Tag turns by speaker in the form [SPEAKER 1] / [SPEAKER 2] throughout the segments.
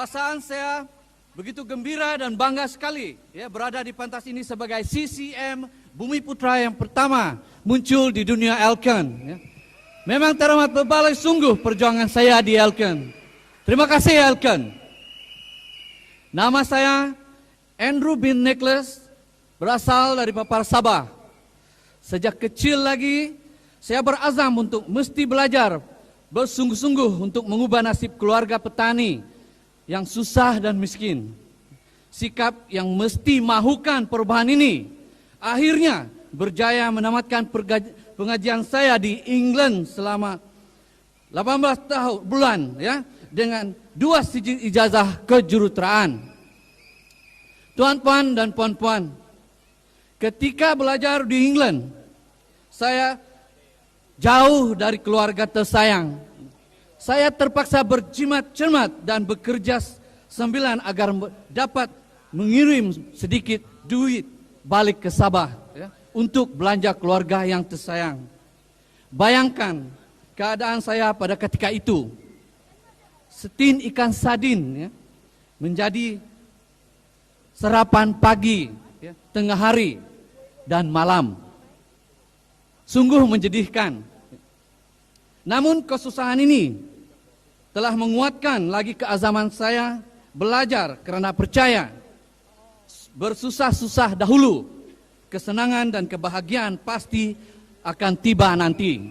[SPEAKER 1] Perasaan saya begitu gembira dan bangga sekali ya berada di pentas ini sebagai CCM Bumi Putra yang pertama muncul di dunia Elken. Ya. Memang teramat berbaloi sungguh perjuangan saya di Elken. Terima kasih Elken. Nama saya Andrew bin Nicholas, berasal dari Papar Sabah. Sejak kecil lagi saya berazam untuk mesti belajar bersungguh-sungguh untuk mengubah nasib keluarga petani yang susah dan miskin. Sikap yang mesti mahukan perubahan ini akhirnya berjaya menamatkan pengajian saya di England selama 18 bulan ya, dengan 2 sijil ijazah kejuruteraan. Tuan-tuan dan puan-puan, ketika belajar di England, saya jauh dari keluarga tersayang. Saya terpaksa berjimat-cermat dan bekerja sembilan agar dapat mengirim sedikit duit balik ke Sabah ya, untuk belanja keluarga yang tersayang. Bayangkan keadaan saya pada ketika itu. Setin ikan sardin ya, menjadi sarapan pagi, ya, tengah hari, dan malam. Sungguh menjadikan. Namun kesusahan ini telah menguatkan lagi keazaman saya belajar karena percaya bersusah-susah dahulu, kesenangan dan kebahagiaan pasti akan tiba nanti.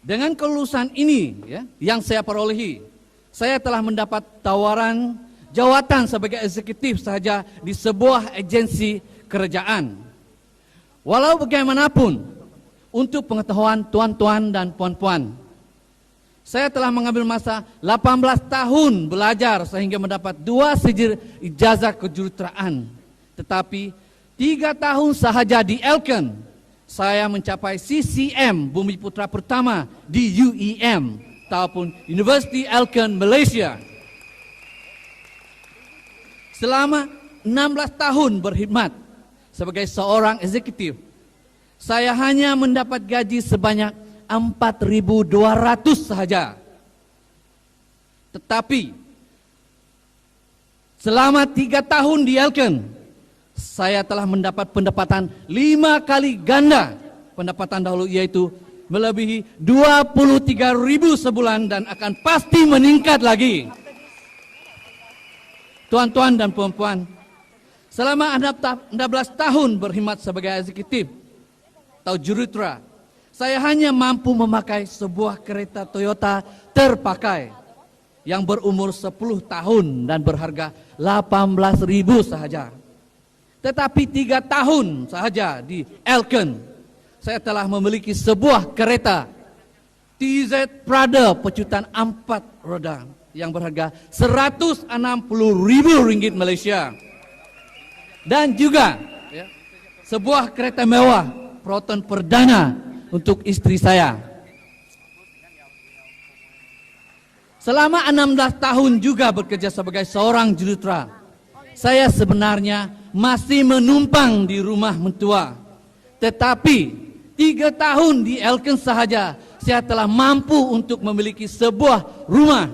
[SPEAKER 1] Dengan kelulusan ini ya, yang saya perolehi, saya telah mendapat tawaran jawatan sebagai eksekutif saja di sebuah agensi kerajaan. Walau bagaimanapun, untuk pengetahuan tuan-tuan dan puan-puan, saya telah mengambil masa 18 tahun belajar sehingga mendapat 2 sijil ijazah kejuruteraan. Tetapi 3 tahun sahaja di Elken, saya mencapai CCM Bumi Putra pertama di UEM ataupun University Elken Malaysia. Selama 16 tahun berkhidmat sebagai seorang eksekutif, saya hanya mendapat gaji sebanyak 4.200 sahaja. Tetapi selama 3 tahun di Elken, saya telah mendapat pendapatan 5 kali ganda pendapatan dahulu, yaitu melebihi 23.000 sebulan dan akan pasti meningkat lagi. Tuan-tuan dan puan-puan, selama 16 tahun berkhidmat sebagai eksekutif atau jurutera, saya hanya mampu memakai sebuah kereta Toyota terpakai yang berumur 10 tahun dan berharga 18.000 sahaja. Tetapi 3 tahun sahaja di Elken, saya telah memiliki sebuah kereta TZ Prada pecutan 4 roda yang berharga 160.000 ringgit Malaysia. Dan juga ya, sebuah kereta mewah Proton perdana untuk istri saya. Selama 16 tahun juga bekerja sebagai seorang jurutera, saya sebenarnya masih menumpang di rumah mentua. Tetapi 3 tahun di Elken sahaja, saya telah mampu untuk memiliki sebuah rumah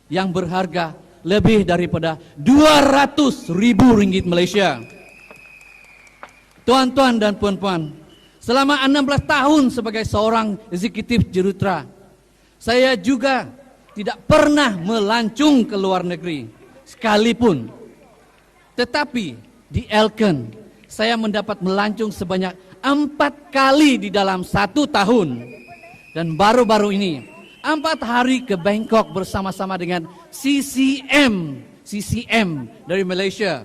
[SPEAKER 1] yang berharga lebih daripada 200.000 ringgit Malaysia. Tuan-tuan dan puan-puan, selama 16 tahun sebagai seorang eksekutif jurutera, saya juga tidak pernah melancung ke luar negeri sekalipun. Tetapi di Elken, saya mendapat melancung sebanyak 4 kali di dalam 1 tahun. Dan baru-baru ini, 4 hari ke Bangkok bersama-sama dengan CCM dari Malaysia.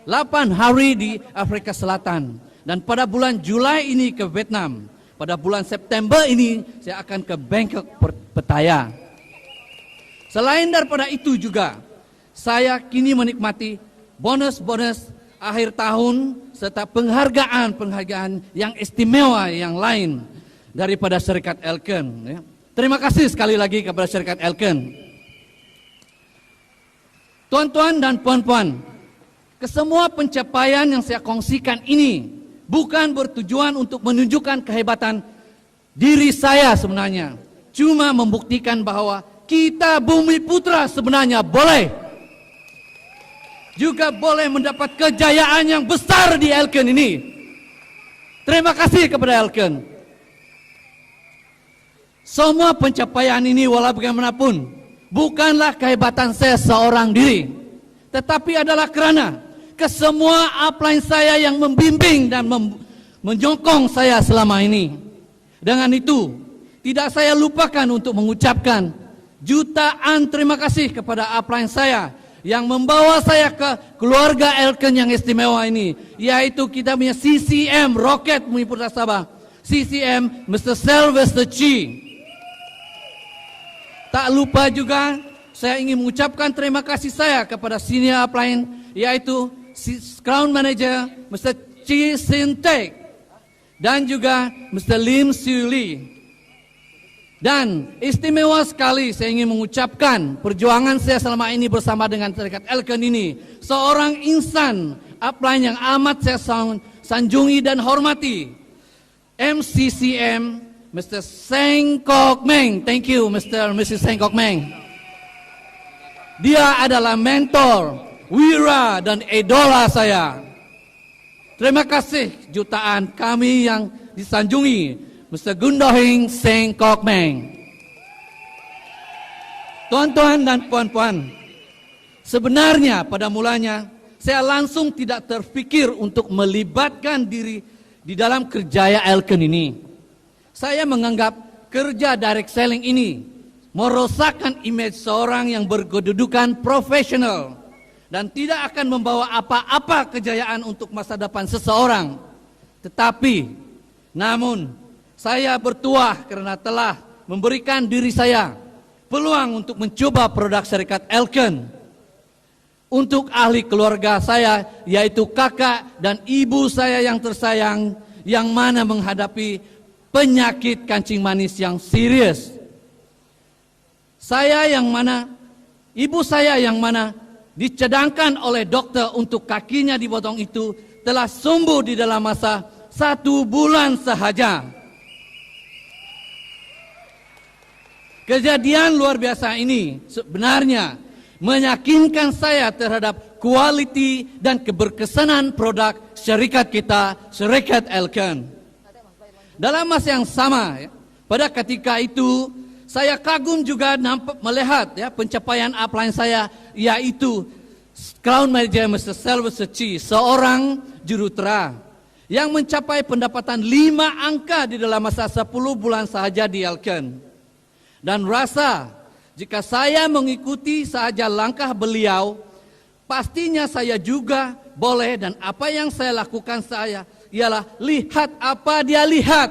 [SPEAKER 1] 8 hari di Afrika Selatan, dan pada bulan Julai ini ke Vietnam. Pada bulan September ini saya akan ke Bangkok Pattaya. Selain daripada itu juga, saya kini menikmati bonus-bonus akhir tahun serta penghargaan yang istimewa yang lain daripada syarikat Elken. Terima kasih sekali lagi kepada syarikat Elken. Tuan-tuan dan puan-puan, kesemua pencapaian yang saya kongsikan ini bukan bertujuan untuk menunjukkan kehebatan diri saya sebenarnya. Cuma membuktikan bahwa kita Bumi Putra sebenarnya boleh juga boleh mendapat kejayaan yang besar di Elken ini. Terima kasih kepada Elken. Semua pencapaian ini walau bagaimanapun bukanlah kehebatan saya seorang diri, tetapi adalah karena kesemua upline saya yang membimbing dan menyokong saya selama ini. Dengan itu, tidak saya lupakan untuk mengucapkan jutaan terima kasih kepada upline saya yang membawa saya ke keluarga Elken yang istimewa ini, yaitu kita punya CCM Roket Bumi Putra Sabah, CCM Mr. Sylvester Chi. Tak lupa juga saya ingin mengucapkan terima kasih saya kepada senior upline, yaitu Crown Manager Mr. Chi Sin Tek dan juga Mr. Lim Siu Lee. Dan istimewa sekali saya ingin mengucapkan perjuangan saya selama ini bersama dengan Syarikat Elken ini. Seorang insan upline yang amat saya sanjungi dan hormati, MCCM Mr. Seng Kok Meng. Thank you Mr. and Mrs. Seng Kok Meng. Dia adalah mentor, wira dan idola saya. Terima kasih jutaan kami yang disanjungi Mr. Gundohing Seng Kok Meng. Tuan-tuan dan puan-puan, sebenarnya pada mulanya saya langsung tidak terfikir untuk melibatkan diri di dalam kerjaya Elken ini. Saya menganggap kerja direct selling ini merosakkan image seorang yang berkedudukan profesional dan tidak akan membawa apa-apa kejayaan untuk masa depan seseorang. Tetapi, namun saya bertuah karena telah memberikan diri saya peluang untuk mencoba produk Syarikat Elken untuk ahli keluarga saya, yaitu kakak dan ibu saya yang tersayang yang mana menghadapi penyakit kancing manis yang serius. Ibu saya yang mana dicadangkan oleh dokter untuk kakinya dipotong itu telah sembuh di dalam masa 1 bulan sahaja. Kejadian luar biasa ini sebenarnya meyakinkan saya terhadap kualiti dan keberkesanan produk syarikat kita, Syarikat Elken. Dalam masa yang sama, pada ketika itu saya kagum juga melihat pencapaian upline saya, yaitu Crown Manager Mr. Sylvester Chi, seorang jurutera yang mencapai pendapatan 5 angka di dalam masa 10 bulan sahaja di Elken. Dan rasa jika saya mengikuti saja langkah beliau, pastinya saya juga boleh, dan apa yang saya lakukan ialah lihat apa dia lihat,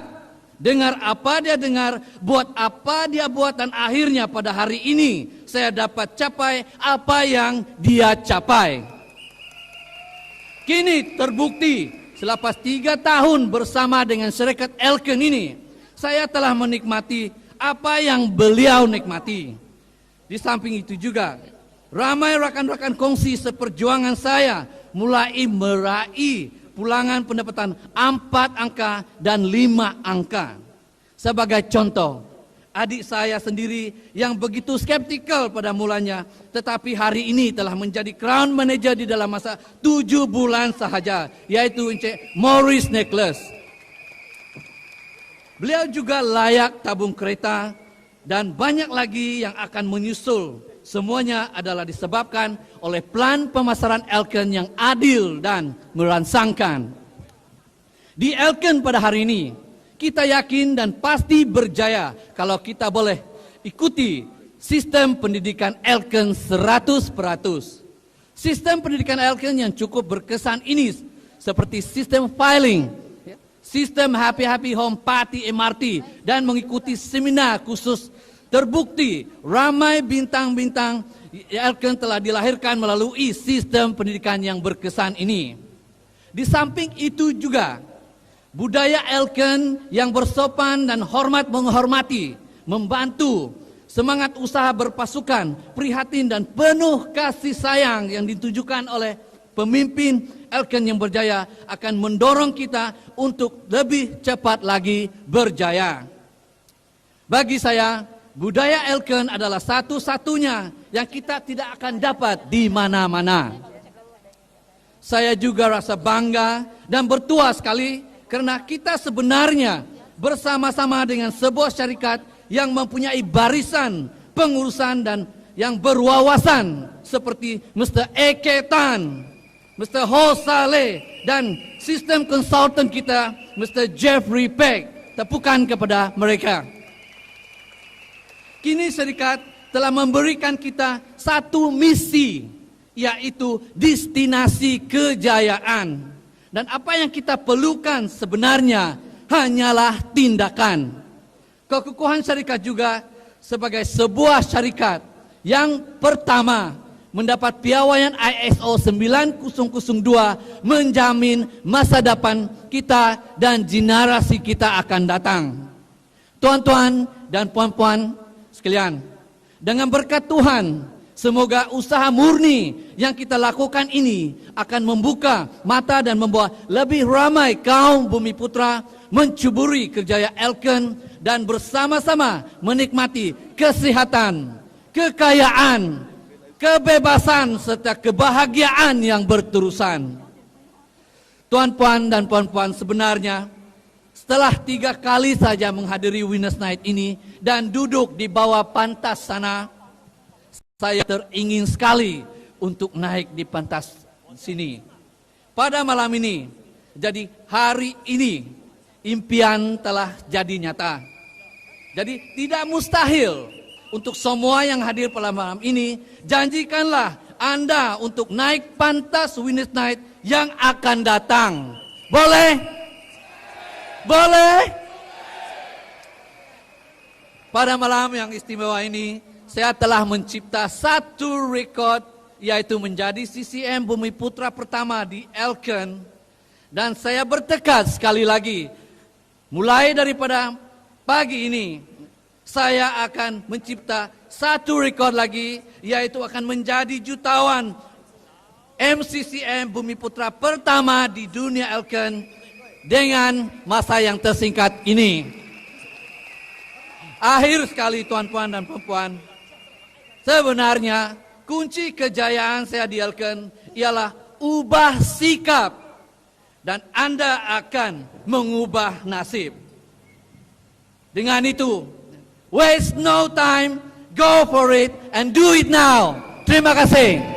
[SPEAKER 1] dengar apa dia dengar, buat apa dia buat, dan akhirnya pada hari ini saya dapat capai apa yang dia capai. Kini terbukti selepas 3 tahun bersama dengan Syarikat Elken ini, saya telah menikmati apa yang beliau nikmati. Di samping itu juga ramai rakan-rakan kongsi seperjuangan saya mulai meraih pulangan pendapatan 4 angka dan 5 angka. Sebagai contoh, adik saya sendiri yang begitu skeptikal pada mulanya, tetapi hari ini telah menjadi Crown Manager di dalam masa 7 bulan sahaja, yaitu Encik Maurice Nicholas. Beliau juga layak tabung kereta dan banyak lagi yang akan menyusul. Semuanya adalah disebabkan oleh plan pemasaran Elken yang adil dan merangsangkan. Di Elken pada hari ini, kita yakin dan pasti berjaya kalau kita boleh ikuti sistem pendidikan Elken 100%. Sistem pendidikan Elken yang cukup berkesan ini seperti sistem filing, sistem Happy Home Party MRT, dan mengikuti seminar khusus. Terbukti ramai bintang-bintang Elken telah dilahirkan melalui sistem pendidikan yang berkesan ini. Di samping itu juga budaya Elken yang bersopan dan hormat menghormati, membantu, semangat usaha berpasukan, prihatin dan penuh kasih sayang yang ditujukan oleh pemimpin Elken yang berjaya akan mendorong kita untuk lebih cepat lagi berjaya. Bagi saya, Budaya Elken adalah satu-satunya yang kita tidak akan dapat di mana-mana. Saya juga rasa bangga dan bertuah sekali karena kita sebenarnya bersama-sama dengan sebuah syarikat yang mempunyai barisan pengurusan dan yang berwawasan seperti Mr. Eke Tan, Mr. Ho Saleh, dan sistem konsultan kita Mr. Jeffrey Peck. Tepukan kepada mereka. Kini syarikat telah memberikan kita satu misi, yaitu destinasi kejayaan. Dan apa yang kita perlukan sebenarnya hanyalah tindakan. Kekukuhan syarikat juga sebagai sebuah syarikat yang pertama mendapat piawaian ISO 9002 menjamin masa depan kita dan generasi kita akan datang. Tuan-tuan dan puan-puan sekalian, dengan berkat Tuhan, semoga usaha murni yang kita lakukan ini akan membuka mata dan membawa lebih ramai kaum Bumi Putra mencuburi kerjaya Elken dan bersama-sama menikmati kesehatan, kekayaan, kebebasan serta kebahagiaan yang berterusan. Tuan-puan dan puan-puan, sebenarnya setelah 3 kali saja menghadiri Winners Night ini dan duduk di bawah pantas sana, saya teringin sekali untuk naik di pantas sini. Pada malam ini, jadi hari ini, impian telah jadi nyata. Jadi tidak mustahil untuk semua yang hadir pada malam ini, janjikanlah Anda untuk naik pantas Winners Night yang akan datang. Boleh? Boleh? Pada malam yang istimewa ini, saya telah mencipta satu rekod, yaitu menjadi CCM Bumi Putra pertama di Elken. Dan saya bertekad sekali lagi, mulai daripada pagi ini, saya akan mencipta satu rekod lagi, yaitu akan menjadi jutawan MCCM Bumi Putra pertama di dunia Elken dengan masa yang tersingkat ini. Akhir sekali tuan-puan dan perempuan, sebenarnya kunci kejayaan saya di Elken ialah ubah sikap, dan Anda akan mengubah nasib. Dengan itu, waste no time, go for it and do it now. Terima kasih.